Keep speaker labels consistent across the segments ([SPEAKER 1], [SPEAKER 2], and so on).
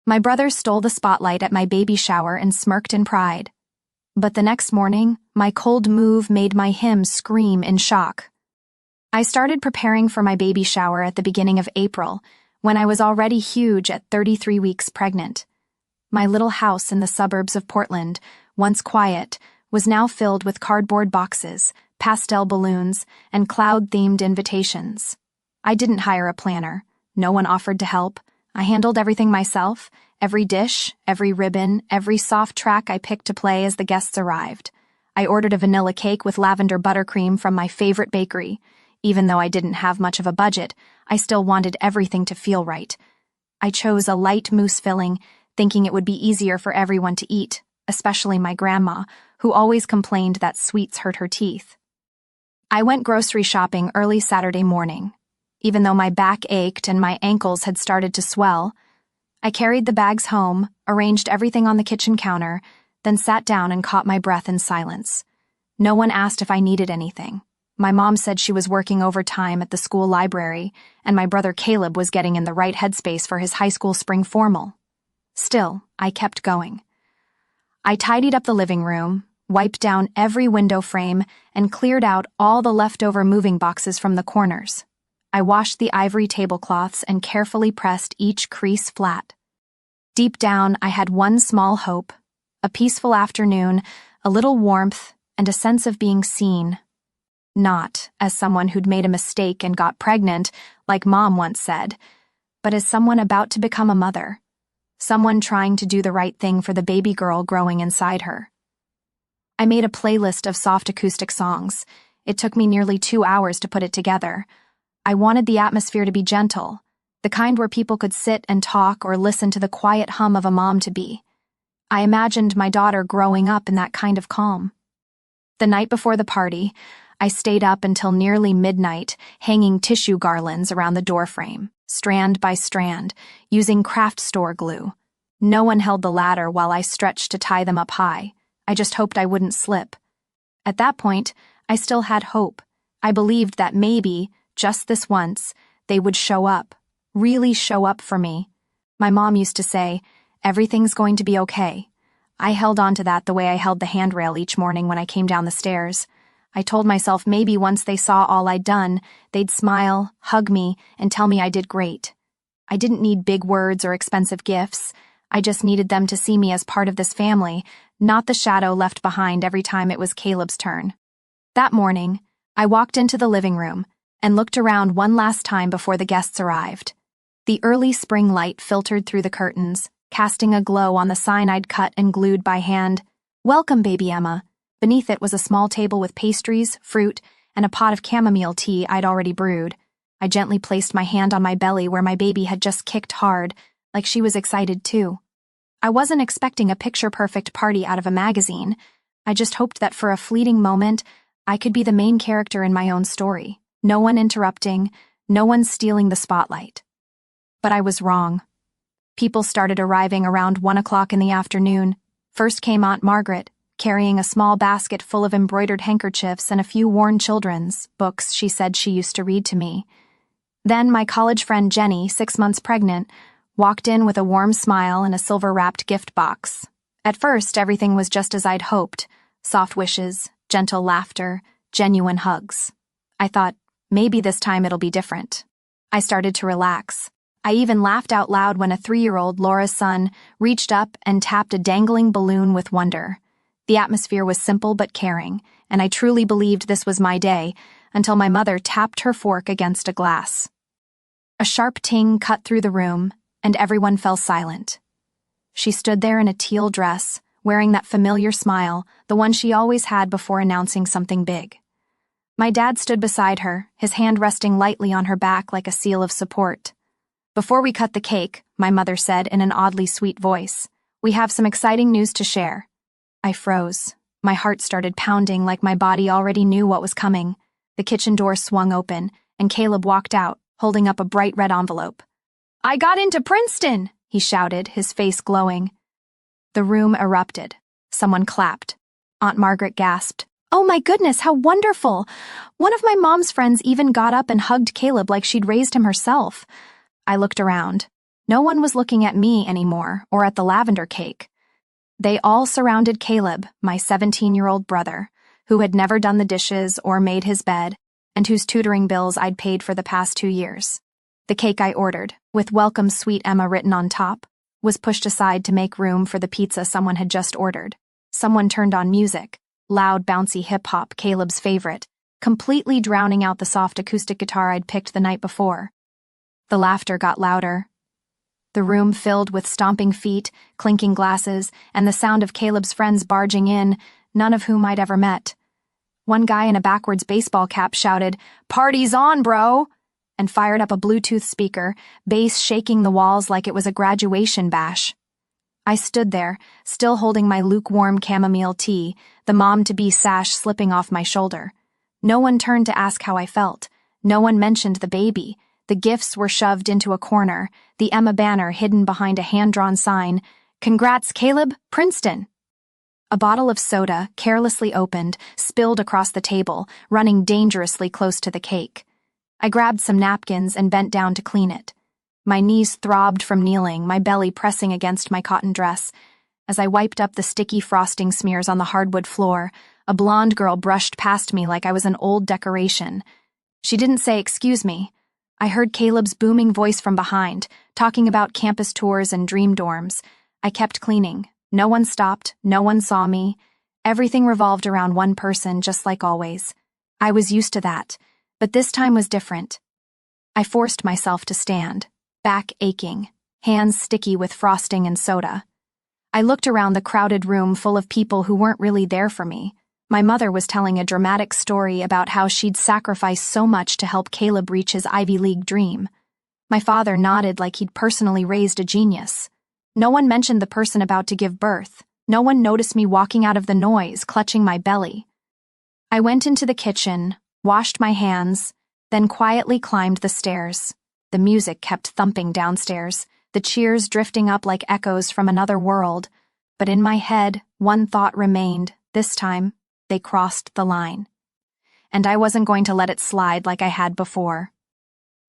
[SPEAKER 1] My brother stole the spotlight at my baby shower and smirked in pride. But the next morning, my cold move made my him scream in shock. I started preparing for my baby shower at the beginning of April, when I was already huge at 33 weeks pregnant. My little house in the suburbs of Portland, once quiet, was now filled with cardboard boxes, pastel balloons, and cloud-themed invitations. I didn't hire a planner. No one offered to help. I handled everything myself, every dish, every ribbon, every soft track I picked to play as the guests arrived. I ordered a vanilla cake with lavender buttercream from my favorite bakery. Even though I didn't have much of a budget, I still wanted everything to feel right. I chose a light mousse filling, thinking it would be easier for everyone to eat, especially my grandma, who always complained that sweets hurt her teeth. I went grocery shopping early Saturday morning. Even though my back ached and my ankles had started to swell, I carried the bags home, arranged everything on the kitchen counter, then sat down and caught my breath in silence. No one asked if I needed anything. My mom said she was working overtime at the school library, and my brother Caleb was getting in the right headspace for his high school spring formal. Still, I kept going. I tidied up the living room, wiped down every window frame, and cleared out all the leftover moving boxes from the corners. I washed the ivory tablecloths and carefully pressed each crease flat. Deep down, I had one small hope, a peaceful afternoon, a little warmth, and a sense of being seen. Not as someone who'd made a mistake and got pregnant, like Mom once said, but as someone about to become a mother. Someone trying to do the right thing for the baby girl growing inside her. I made a playlist of soft acoustic songs. It took me nearly 2 hours to put it together. I wanted the atmosphere to be gentle, the kind where people could sit and talk or listen to the quiet hum of a mom-to-be. I imagined my daughter growing up in that kind of calm. The night before the party, I stayed up until nearly midnight, hanging tissue garlands around the doorframe, strand by strand, using craft store glue. No one held the ladder while I stretched to tie them up high. I just hoped I wouldn't slip. At that point, I still had hope. I believed that maybe, just this once, they would show up, really show up for me. My mom used to say, "Everything's going to be okay." I held on to that the way I held the handrail each morning when I came down the stairs. I told myself maybe once they saw all I'd done, they'd smile, hug me, and tell me I did great. I didn't need big words or expensive gifts. I just needed them to see me as part of this family, not the shadow left behind every time it was Caleb's turn. That morning, I walked into the living room and looked around one last time before the guests arrived. The early spring light filtered through the curtains, casting a glow on the sign I'd cut and glued by hand. "Welcome, baby Emma." Beneath it was a small table with pastries, fruit, and a pot of chamomile tea I'd already brewed. I gently placed my hand on my belly where my baby had just kicked hard, like she was excited too. I wasn't expecting a picture-perfect party out of a magazine. I just hoped that for a fleeting moment, I could be the main character in my own story. No one interrupting, no one stealing the spotlight. But I was wrong. People started arriving around 1 o'clock in the afternoon. First came Aunt Margaret, carrying a small basket full of embroidered handkerchiefs and a few worn children's books she said she used to read to me. Then my college friend Jenny, 6 months pregnant, walked in with a warm smile and a silver-wrapped gift box. At first, everything was just as I'd hoped. Soft wishes, gentle laughter, genuine hugs. I thought, maybe this time it'll be different. I started to relax. I even laughed out loud when a 3-year-old, Laura's son, reached up and tapped a dangling balloon with wonder. The atmosphere was simple but caring, and I truly believed this was my day, until my mother tapped her fork against a glass. A sharp ting cut through the room, and everyone fell silent. She stood there in a teal dress, wearing that familiar smile, the one she always had before announcing something big. My dad stood beside her, his hand resting lightly on her back like a seal of support. "Before we cut the cake," my mother said in an oddly sweet voice, "we have some exciting news to share." I froze. My heart started pounding like my body already knew what was coming. The kitchen door swung open, and Caleb walked out, holding up a bright red envelope. "I got into Princeton!" he shouted, his face glowing. The room erupted. Someone clapped. Aunt Margaret gasped, "Oh my goodness, how wonderful!" One of my mom's friends even got up and hugged Caleb like she'd raised him herself. I looked around. No one was looking at me anymore or at the lavender cake. They all surrounded Caleb, my 17-year-old brother, who had never done the dishes or made his bed, and whose tutoring bills I'd paid for the past 2 years. The cake I ordered, with "Welcome, Sweet Emma" written on top, was pushed aside to make room for the pizza someone had just ordered. Someone turned on music, loud, bouncy hip-hop, Caleb's favorite, completely drowning out the soft acoustic guitar I'd picked the night before. The laughter got louder. The room filled with stomping feet, clinking glasses, and the sound of Caleb's friends barging in, none of whom I'd ever met. One guy in a backwards baseball cap shouted, "Party's on, bro!" and fired up a Bluetooth speaker, bass shaking the walls like it was a graduation bash. I stood there, still holding my lukewarm chamomile tea, the mom-to-be sash slipping off my shoulder. No one turned to ask how I felt. No one mentioned the baby. The gifts were shoved into a corner, the Emma banner hidden behind a hand-drawn sign, "Congrats, Caleb, Princeton." A bottle of soda, carelessly opened, spilled across the table, running dangerously close to the cake. I grabbed some napkins and bent down to clean it. My knees throbbed from kneeling, my belly pressing against my cotton dress. As I wiped up the sticky frosting smears on the hardwood floor, a blonde girl brushed past me like I was an old decoration. She didn't say "excuse me." I heard Caleb's booming voice from behind, talking about campus tours and dream dorms. I kept cleaning. No one stopped, no one saw me. Everything revolved around one person, just like always. I was used to that, but this time was different. I forced myself to stand, back aching, hands sticky with frosting and soda. I looked around the crowded room full of people who weren't really there for me. My mother was telling a dramatic story about how she'd sacrificed so much to help Caleb reach his Ivy League dream. My father nodded like he'd personally raised a genius. No one mentioned the person about to give birth. No one noticed me walking out of the noise, clutching my belly. I went into the kitchen, washed my hands, then quietly climbed the stairs. The music kept thumping downstairs, the cheers drifting up like echoes from another world. But in my head, one thought remained. This time, they crossed the line. And I wasn't going to let it slide like I had before.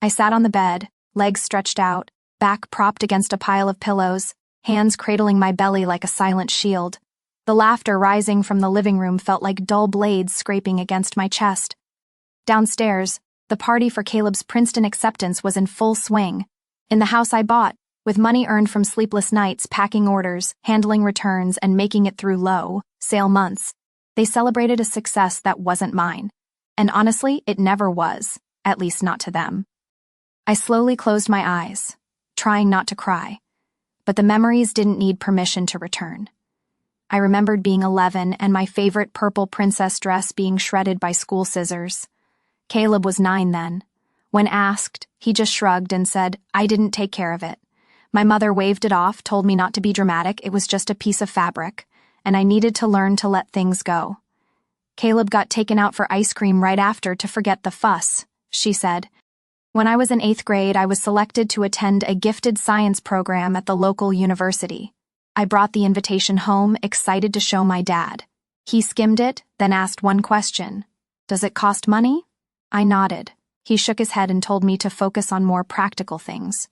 [SPEAKER 1] I sat on the bed, legs stretched out, back propped against a pile of pillows, hands cradling my belly like a silent shield. The laughter rising from the living room felt like dull blades scraping against my chest. Downstairs, the party for Caleb's Princeton acceptance was in full swing. In the house I bought, with money earned from sleepless nights, packing orders, handling returns, and making it through low, sale months, they celebrated a success that wasn't mine. And honestly, it never was, at least not to them. I slowly closed my eyes, trying not to cry. But the memories didn't need permission to return. I remembered being 11 and my favorite purple princess dress being shredded by school scissors. Caleb was 9 then. When asked, he just shrugged and said, "I didn't take care of it." My mother waved it off, told me not to be dramatic, it was just a piece of fabric, and I needed to learn to let things go. Caleb got taken out for ice cream right after to forget the fuss, she said. When I was in 8th grade, I was selected to attend a gifted science program at the local university. I brought the invitation home, excited to show my dad. He skimmed it, then asked one question. "Does it cost money?" I nodded. He shook his head and told me to focus on more practical things.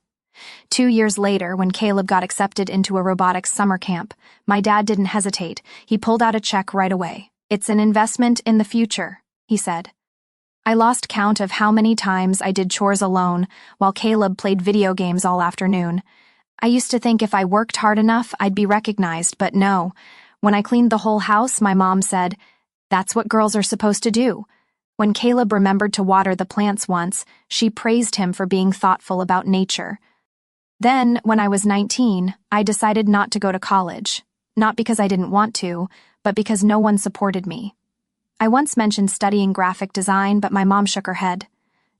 [SPEAKER 1] 2 years later, when Caleb got accepted into a robotics summer camp, my dad didn't hesitate. He pulled out a check right away. "It's an investment in the future," he said. I lost count of how many times I did chores alone while Caleb played video games all afternoon. I used to think if I worked hard enough, I'd be recognized, but no. When I cleaned the whole house, my mom said, "That's what girls are supposed to do." When Caleb remembered to water the plants once, she praised him for being thoughtful about nature. Then, when I was 19, I decided not to go to college. Not because I didn't want to, but because no one supported me. I once mentioned studying graphic design, but my mom shook her head.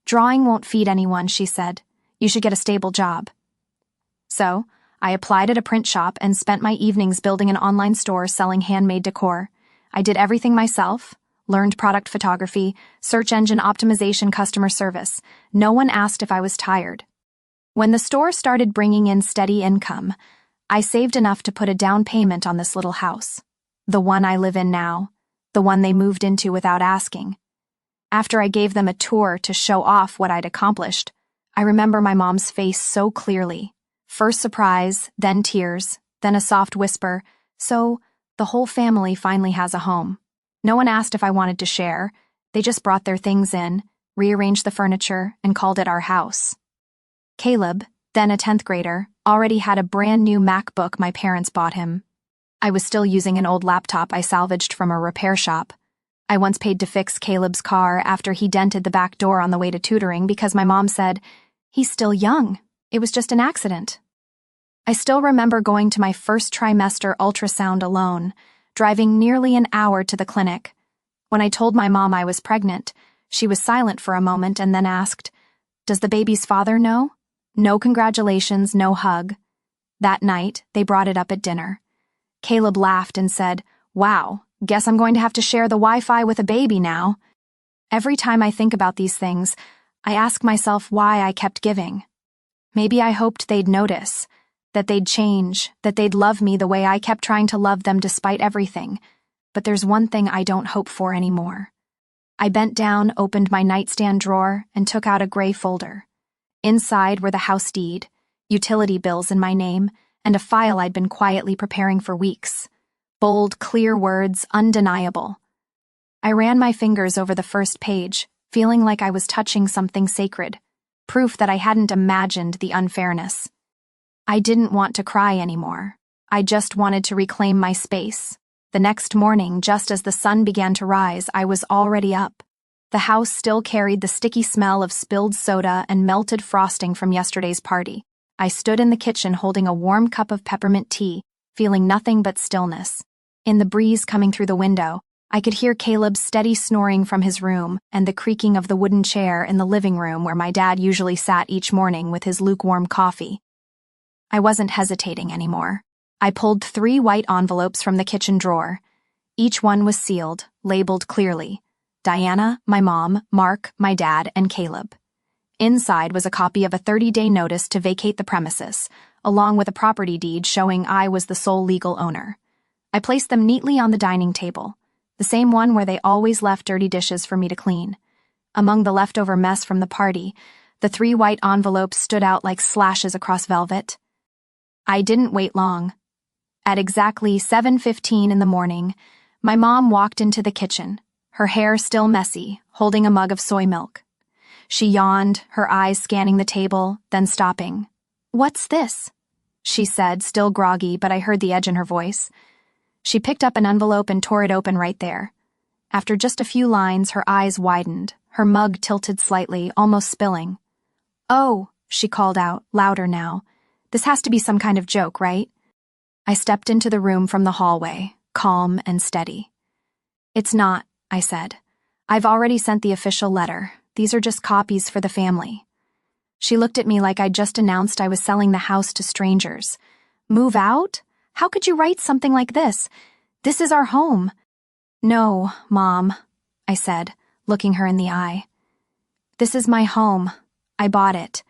[SPEAKER 1] "Drawing won't feed anyone," she said. "You should get a stable job." So, I applied at a print shop and spent my evenings building an online store selling handmade decor. I did everything myself, learned product photography, search engine optimization, customer service. No one asked if I was tired. When the store started bringing in steady income, I saved enough to put a down payment on this little house. The one I live in now. The one they moved into without asking. After I gave them a tour to show off what I'd accomplished, I remember my mom's face so clearly. First surprise, then tears, then a soft whisper, "So, the whole family finally has a home." No one asked if I wanted to share. They just brought their things in, rearranged the furniture, and called it our house. Caleb, then a 10th grader, already had a brand new MacBook my parents bought him. I was still using an old laptop I salvaged from a repair shop. I once paid to fix Caleb's car after he dented the back door on the way to tutoring because my mom said, "He's still young. It was just an accident." I still remember going to my first trimester ultrasound alone, driving nearly an hour to the clinic. When I told my mom I was pregnant, she was silent for a moment and then asked, "Does the baby's father know?" No congratulations, no hug. That night, they brought it up at dinner. Caleb laughed and said, "Wow, guess I'm going to have to share the Wi-Fi with a baby now." Every time I think about these things, I ask myself why I kept giving. Maybe I hoped they'd notice, that they'd change, that they'd love me the way I kept trying to love them despite everything. But there's one thing I don't hope for anymore. I bent down, opened my nightstand drawer, and took out a gray folder. Inside were the house deed, utility bills in my name, and a file I'd been quietly preparing for weeks. Bold, clear words, undeniable. I ran my fingers over the first page, feeling like I was touching something sacred, proof that I hadn't imagined the unfairness. I didn't want to cry anymore. I just wanted to reclaim my space. The next morning, just as the sun began to rise, I was already up. The house still carried the sticky smell of spilled soda and melted frosting from yesterday's party. I stood in the kitchen holding a warm cup of peppermint tea, feeling nothing but stillness. In the breeze coming through the window, I could hear Caleb's steady snoring from his room and the creaking of the wooden chair in the living room where my dad usually sat each morning with his lukewarm coffee. I wasn't hesitating anymore. I pulled 3 white envelopes from the kitchen drawer. Each one was sealed, labeled clearly. Diana, my mom, Mark, my dad, and Caleb. Inside was a copy of a 30-day notice to vacate the premises, along with a property deed showing I was the sole legal owner. I placed them neatly on the dining table, the same one where they always left dirty dishes for me to clean. Among the leftover mess from the party, the 3 white envelopes stood out like slashes across velvet. I didn't wait long. At exactly 7:15 in the morning, my mom walked into the kitchen, her hair still messy, holding a mug of soy milk. She yawned, her eyes scanning the table, then stopping. "What's this?" she said, still groggy, but I heard the edge in her voice. She picked up an envelope and tore it open right there. After just a few lines, her eyes widened, her mug tilted slightly, almost spilling. "Oh," she called out, louder now. "This has to be some kind of joke, right?" I stepped into the room from the hallway, calm and steady. "It's not," I said. "I've already sent the official letter. These are just copies for the family." She looked at me like I'd just announced I was selling the house to strangers. "Move out? How could you write something like this? This is our home." "No, Mom," I said, looking her in the eye. "This is my home. I bought it.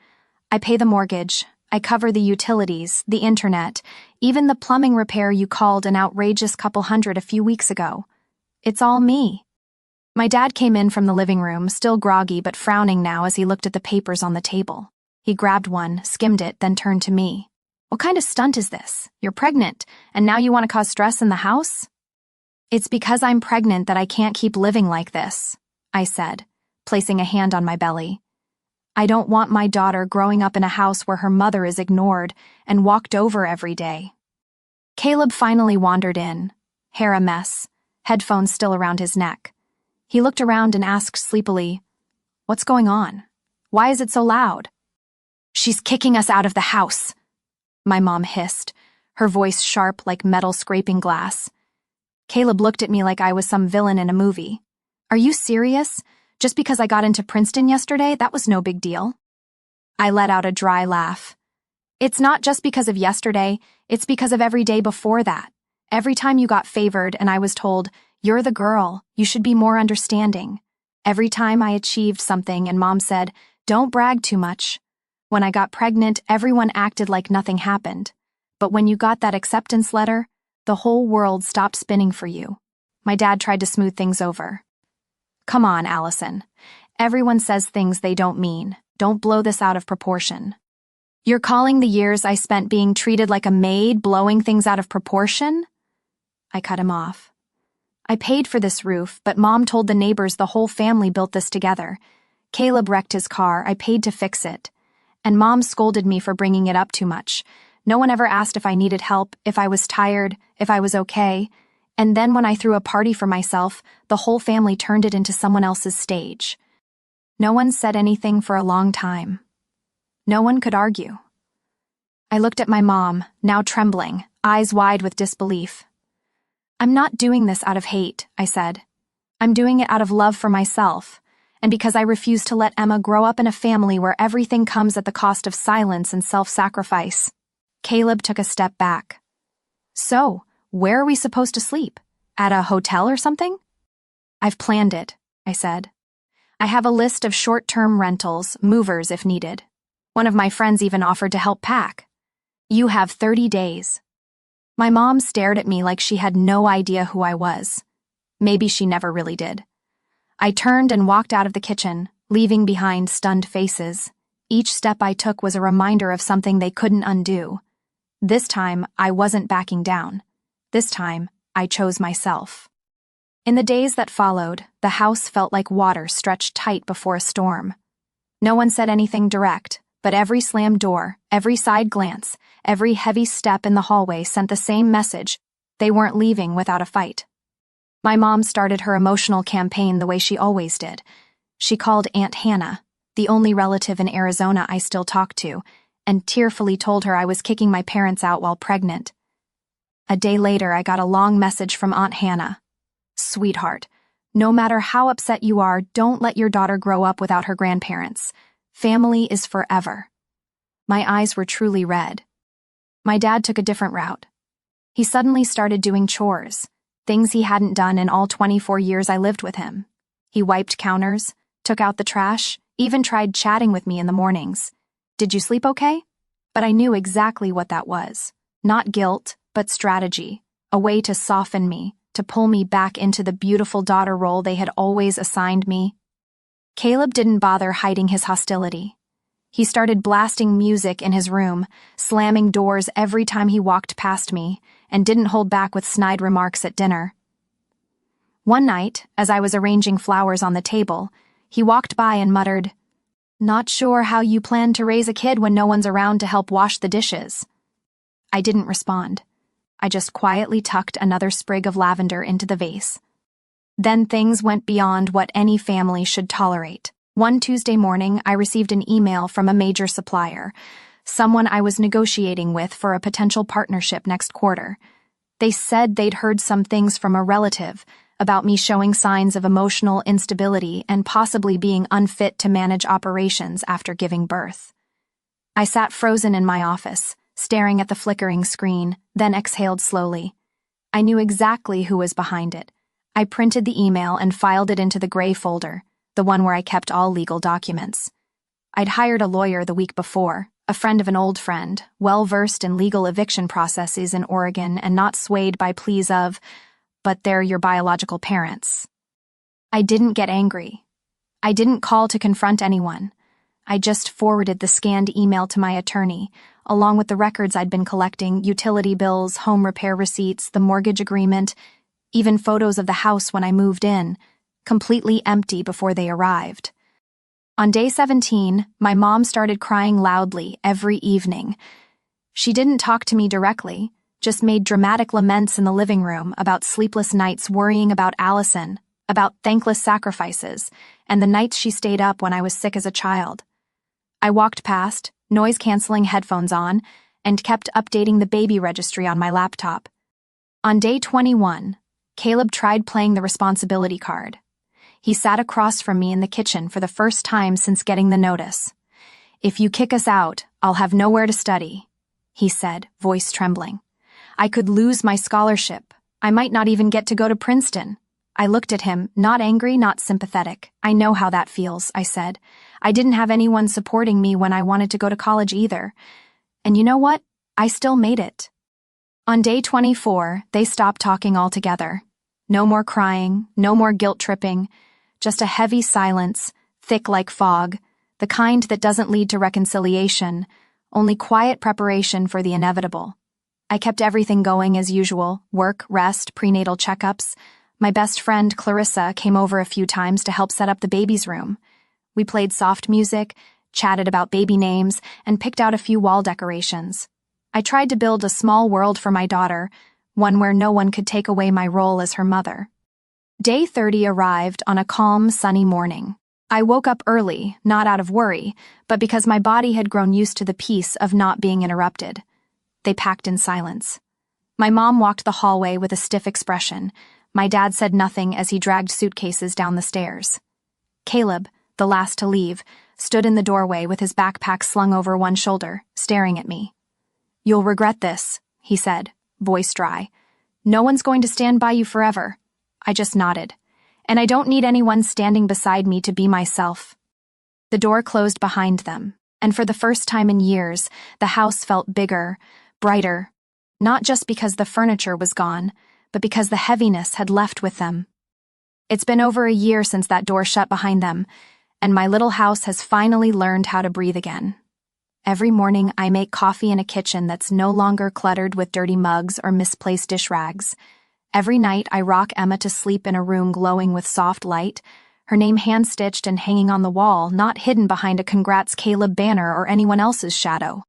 [SPEAKER 1] I pay the mortgage. I cover the utilities, the internet, even the plumbing repair you called an outrageous couple hundred a few weeks ago. It's all me." My dad came in from the living room, still groggy but frowning now as he looked at the papers on the table. He grabbed one, skimmed it, then turned to me. "What kind of stunt is this? You're pregnant, and now you want to cause stress in the house?" "It's because I'm pregnant that I can't keep living like this," I said, placing a hand on my belly. "I don't want my daughter growing up in a house where her mother is ignored and walked over every day." Caleb finally wandered in, hair a mess, headphones still around his neck. He looked around and asked sleepily, "What's going on? Why is it so loud?" "She's kicking us out of the house," my mom hissed, her voice sharp like metal scraping glass. Caleb looked at me like I was some villain in a movie. "Are you serious? Just because I got into Princeton yesterday, that was no big deal." I let out a dry laugh. "It's not just because of yesterday, it's because of every day before that. Every time you got favored and I was told, 'You're the girl, you should be more understanding.' Every time I achieved something and Mom said, 'Don't brag too much.' When I got pregnant, everyone acted like nothing happened. But when you got that acceptance letter, the whole world stopped spinning for you." My dad tried to smooth things over. "Come on, Allison. Everyone says things they don't mean. Don't blow this out of proportion." You're calling the years I spent being treated like a maid blowing things out of proportion? I cut him off. I paid for this roof, but Mom told the neighbors the whole family built this together. Caleb wrecked his car, I paid to fix it. And Mom scolded me for bringing it up too much. No one ever asked if I needed help, if I was tired, if I was okay. And then when I threw a party for myself, the whole family turned it into someone else's stage. No one said anything for a long time. No one could argue. I looked at my mom, now trembling, eyes wide with disbelief. I'm not doing this out of hate, I said. I'm doing it out of love for myself, and because I refuse to let Emma grow up in a family where everything comes at the cost of silence and self-sacrifice. Caleb took a step back. So, where are we supposed to sleep? At a hotel or something? I've planned it, I said. I have a list of short-term rentals, movers if needed. One of my friends even offered to help pack. You have 30 days. My mom stared at me like she had no idea who I was. Maybe she never really did. I turned and walked out of the kitchen, leaving behind stunned faces. Each step I took was a reminder of something they couldn't undo. This time, I wasn't backing down. This time, I chose myself. In the days that followed, the house felt like water stretched tight before a storm. No one said anything direct, but every slammed door, every side glance, every heavy step in the hallway sent the same message: they weren't leaving without a fight. My mom started her emotional campaign the way she always did. She called Aunt Hannah, the only relative in Arizona I still talk to, and tearfully told her I was kicking my parents out while pregnant. A day later, I got a long message from Aunt Hannah. Sweetheart, no matter how upset you are, don't let your daughter grow up without her grandparents. Family is forever. My eyes were truly red. My dad took a different route. He suddenly started doing chores, things he hadn't done in all 24 years I lived with him. He wiped counters, took out the trash, even tried chatting with me in the mornings. Did you sleep okay? But I knew exactly what that was. Not guilt, but strategy, a way to soften me, to pull me back into the beautiful daughter role they had always assigned me. Caleb didn't bother hiding his hostility. He started blasting music in his room, slamming doors every time he walked past me, and didn't hold back with snide remarks at dinner. One night, as I was arranging flowers on the table, he walked by and muttered, "Not sure how you plan to raise a kid when no one's around to help wash the dishes." I didn't respond. I just quietly tucked another sprig of lavender into the vase. Then things went beyond what any family should tolerate. One Tuesday morning, I received an email from a major supplier, someone I was negotiating with for a potential partnership next quarter. They said they'd heard some things from a relative about me showing signs of emotional instability and possibly being unfit to manage operations after giving birth. I sat frozen in my office, staring at the flickering screen, then exhaled slowly. I knew exactly who was behind it. I printed the email and filed it into the gray folder, the one where I kept all legal documents. I'd hired a lawyer the week before, a friend of an old friend, well-versed in legal eviction processes in Oregon and not swayed by pleas of, "But they're your biological parents." I didn't get angry. I didn't call to confront anyone. I just forwarded the scanned email to my attorney, along with the records I'd been collecting, utility bills, home repair receipts, the mortgage agreement, even photos of the house when I moved in, completely empty before they arrived. On day 17, my mom started crying loudly every evening. She didn't talk to me directly, just made dramatic laments in the living room about sleepless nights worrying about Allison, about thankless sacrifices, and the nights she stayed up when I was sick as a child. I walked past, noise-canceling headphones on, and kept updating the baby registry on my laptop. On day 21, Caleb tried playing the responsibility card. He sat across from me in the kitchen for the first time since getting the notice. "If you kick us out, I'll have nowhere to study," he said, voice trembling. "I could lose my scholarship. I might not even get to go to Princeton." I looked at him, not angry, not sympathetic. "I know how that feels," I said. "I didn't have anyone supporting me when I wanted to go to college either. And you know what? I still made it." On day 24, they stopped talking altogether. No more crying, no more guilt-tripping, just a heavy silence, thick like fog, the kind that doesn't lead to reconciliation, only quiet preparation for the inevitable. I kept everything going as usual: work, rest, prenatal checkups. My best friend, Clarissa, came over a few times to help set up the baby's room. We played soft music, chatted about baby names, and picked out a few wall decorations. I tried to build a small world for my daughter, one where no one could take away my role as her mother. Day 30 arrived on a calm, sunny morning. I woke up early, not out of worry, but because my body had grown used to the peace of not being interrupted. They packed in silence. My mom walked the hallway with a stiff expression. My dad said nothing as he dragged suitcases down the stairs. Caleb, the last to leave, stood in the doorway with his backpack slung over one shoulder, staring at me. "You'll regret this," he said, voice dry. "No one's going to stand by you forever." I just nodded. "And I don't need anyone standing beside me to be myself." The door closed behind them, and for the first time in years, the house felt bigger, brighter, not just because the furniture was gone, but because the heaviness had left with them. It's been over a year since that door shut behind them, and my little house has finally learned how to breathe again. Every morning I make coffee in a kitchen that's no longer cluttered with dirty mugs or misplaced dish rags. Every night I rock Emma to sleep in a room glowing with soft light, her name hand-stitched and hanging on the wall, not hidden behind a "Congrats Caleb" banner or anyone else's shadow.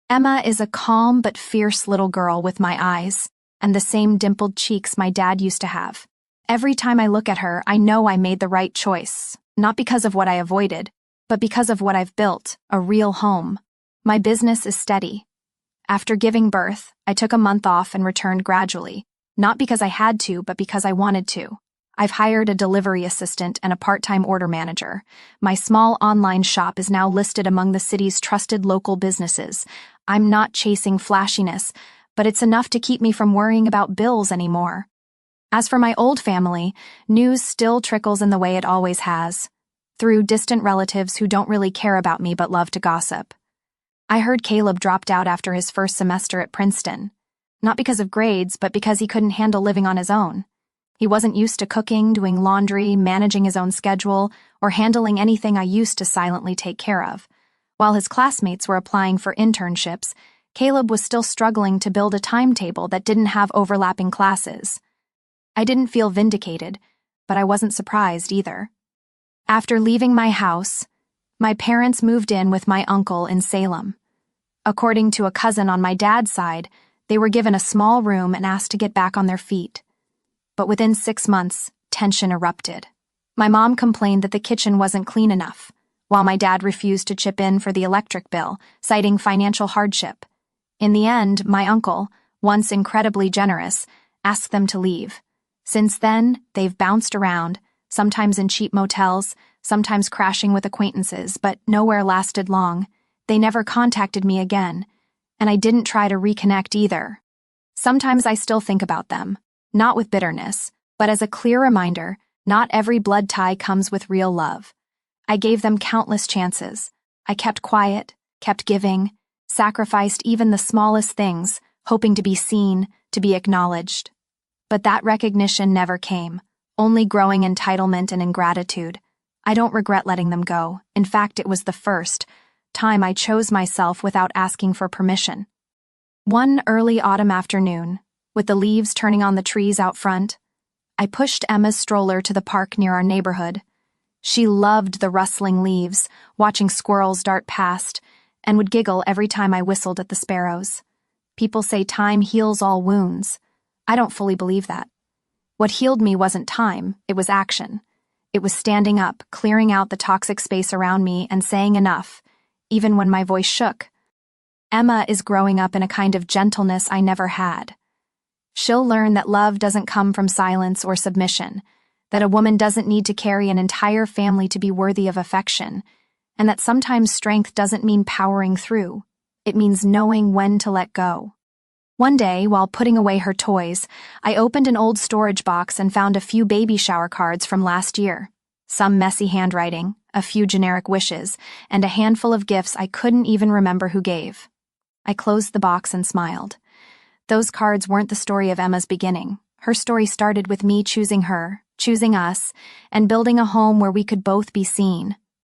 [SPEAKER 1] Emma is a calm but fierce little girl with my eyes, and the same dimpled cheeks my dad used to have. Every time I look at her, I know I made the right choice, not because of what I avoided, but because of what I've built, a real home. My business is steady. After giving birth, I took a month off and returned gradually, not because I had to, but because I wanted to. I've hired a delivery assistant and a part-time order manager. My small online shop is now listed among the city's trusted local businesses. I'm not chasing flashiness, but it's enough to keep me from worrying about bills anymore. As for my old family, news still trickles in the way it always has, through distant relatives who don't really care about me but love to gossip. I heard Caleb dropped out after his first semester at Princeton, not because of grades, but because he couldn't handle living on his own. He wasn't used to cooking, doing laundry, managing his own schedule, or handling anything I used to silently take care of. While his classmates were applying for internships, Caleb was still struggling to build a timetable that didn't have overlapping classes. I didn't feel vindicated, but I wasn't surprised either. After leaving my house, my parents moved in with my uncle in Salem. According to a cousin on my dad's side, they were given a small room and asked to get back on their feet. But within 6 months, tension erupted. My mom complained that the kitchen wasn't clean enough, while my dad refused to chip in for the electric bill, citing financial hardship. In the end, my uncle, once incredibly generous, asked them to leave. Since then, they've bounced around, sometimes in cheap motels, sometimes crashing with acquaintances, but nowhere lasted long. They never contacted me again, and I didn't try to reconnect either. Sometimes I still think about them, not with bitterness, but as a clear reminder, not every blood tie comes with real love. I gave them countless chances. I kept quiet, kept giving, sacrificed even the smallest things, hoping to be seen, to be acknowledged. But that recognition never came, only growing entitlement and ingratitude. I don't regret letting them go. In fact, it was the first time I chose myself without asking for permission. One early autumn afternoon, with the leaves turning on the trees out front, I pushed Emma's stroller to the park near our neighborhood. She loved the rustling leaves, watching squirrels dart past, and would giggle every time I whistled at the sparrows. People say time heals all wounds. I don't fully believe that. What healed me wasn't time, it was action. It was standing up, clearing out the toxic space around me, and saying enough, even when my voice shook. Emma is growing up in a kind of gentleness I never had. She'll learn that love doesn't come from silence or submission, that a woman doesn't need to carry an entire family to be worthy of affection, and that sometimes strength doesn't mean powering through. It means knowing when to let go. One day, while putting away her toys, I opened an old storage box and found a few baby shower cards from last year. Some messy handwriting, a few generic wishes, and a handful of gifts I couldn't even remember who gave. I closed the box and smiled. Those cards weren't the story of Emma's beginning. Her story started with me choosing her, choosing us, and building a home where we could both be seen.